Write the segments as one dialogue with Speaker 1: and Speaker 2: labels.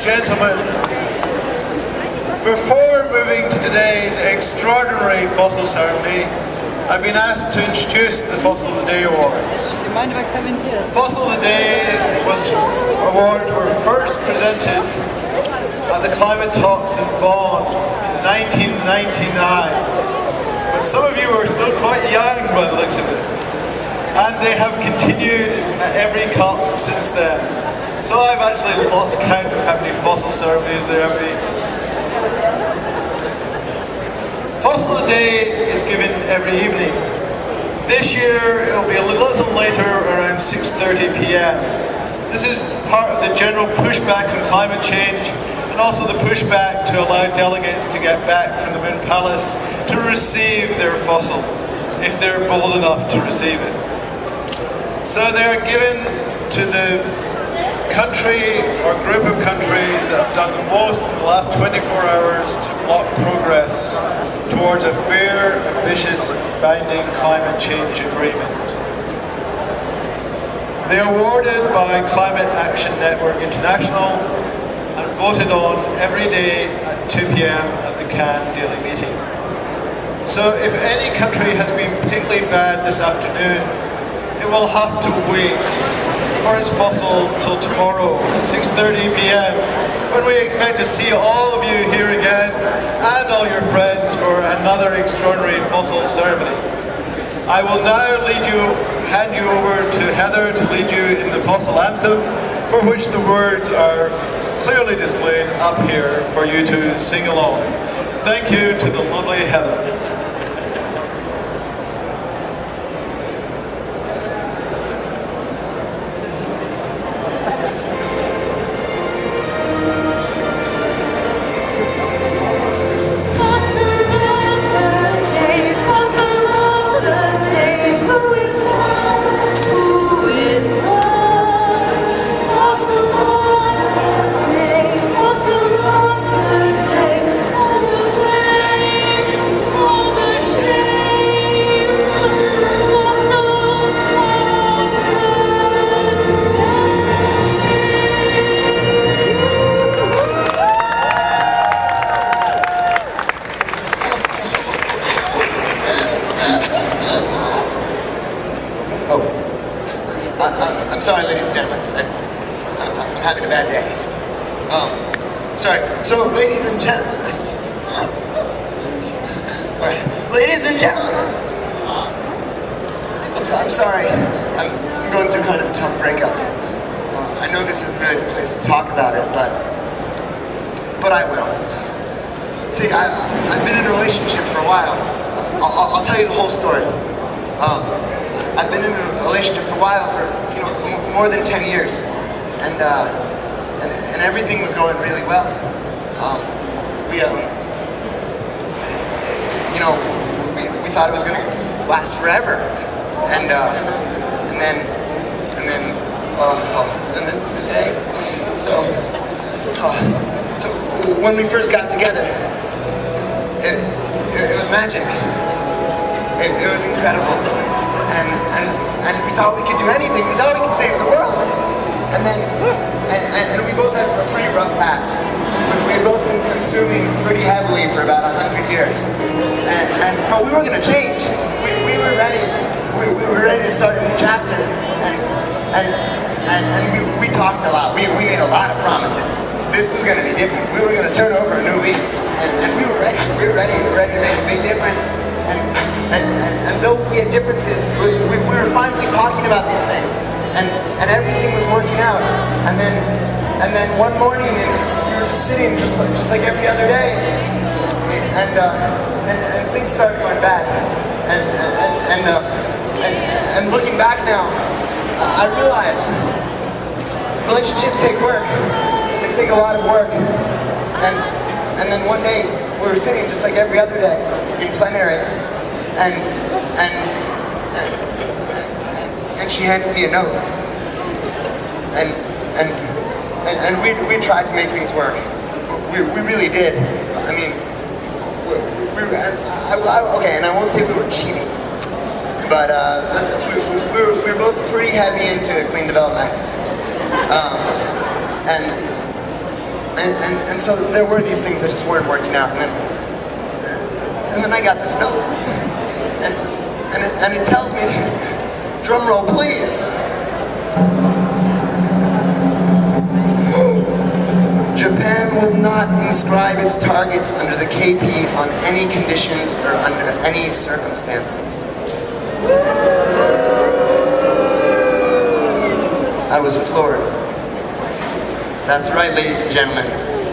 Speaker 1: gentlemen, before moving to today's extraordinary fossil ceremony, I've been asked to introduce the Fossil of the Day Awards. Fossil of the Day awards were first presented at the climate talks in Bonn in 1999. But some of you are still quite young by the looks of it. And they have continued at every COP since then. So I've actually lost count of how many fossil ceremonies there have been. Fossil of the Day is given every evening. This year it will be a little later, around 6:30 p.m. This is part of the general pushback on climate change, and also the pushback to allow delegates to get back from the Moon Palace to receive their fossil, if they're bold enough to receive it. So they're given to the country or group of countries that have done the most in the last 24 hours to block progress towards a fair, ambitious, binding climate change agreement. They are awarded by Climate Action Network International and voted on every day at 2 p.m. at the Cancun daily meeting. So if any country has been particularly bad this afternoon, it will have to wait for its fossils till tomorrow at 6:30 p.m. when we expect to see all of you here again and all your friends for another extraordinary fossil ceremony. I will now hand you over to Heather to lead you in the fossil anthem, for which the words are clearly displayed up here for you to sing along. Thank you to the lovely Heather.
Speaker 2: I'm sorry, ladies and gentlemen. I'm having a bad day. Sorry. So, ladies and gentlemen. Ladies and gentlemen. I'm sorry. I'm going through kind of a tough breakup. I know this isn't really the place to talk about it, but I will. See, I've been in a relationship for a while. I'll tell you the whole story. I've been in a relationship for a while, for more than 10 years, and everything was going really well. We thought it was going to last forever, and then today. So when we first got together, it was magic. It was incredible. And we thought we could do anything. We thought we could save the world. And we both had a pretty rough past. We had both been consuming pretty heavily for about 100 years. But we were going to change. We were ready. We were ready to start a new chapter. And we talked a lot. We made a lot of promises. This was going to be different. We were going to turn over a new leaf. And we were ready. We were ready to make a big difference. And though we had differences, we were finally talking about these things, and everything was working out. And then one morning, we were just sitting, just like every other day, and things started going bad. And looking back now, I realize relationships take work. They take a lot of work. And then one day, we were sitting just like every other day in plenary. And she handed me a note, and we tried to make things work. We really did. I mean, okay, and I won't say we were cheating, but we were both pretty heavy into clean development mechanisms, And so there were these things that just weren't working out. And then I got this note. And it tells me, drum roll please. Japan will not inscribe its targets under the KP on any conditions or under any circumstances. I was floored. That's right, ladies and gentlemen.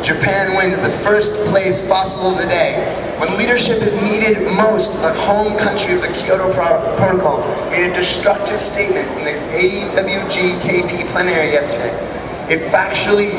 Speaker 2: Japan wins the first place fossil of the day. When leadership is needed most, the home country of the Kyoto Protocol made a destructive statement in the AWG-KP plenary yesterday. It factually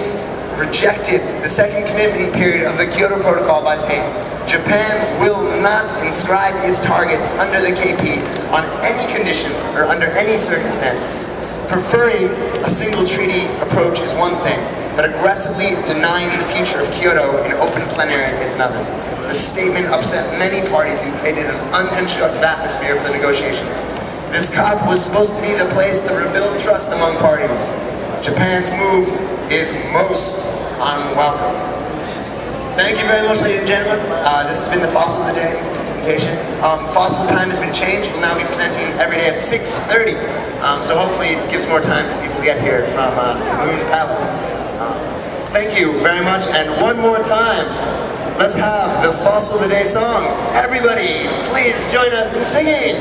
Speaker 2: rejected the second commitment period of the Kyoto Protocol by saying, Japan will not inscribe its targets under the KP on any conditions or under any circumstances. Preferring a single treaty approach is one thing, but aggressively denying the future of Kyoto in open plenary is another. The statement upset many parties and created an unconstructive atmosphere for the negotiations. This COP was supposed to be the place to rebuild trust among parties. Japan's move is most unwelcome. Thank you very much, ladies and gentlemen. This has been the Fossil of the Day presentation. Fossil time has been changed. We'll now be presenting every day at 6:30. So hopefully it gives more time for people to get here from Moon Palace. Thank you very much, and one more time, let's have the Fossil of the Day song. Everybody, please join us in singing.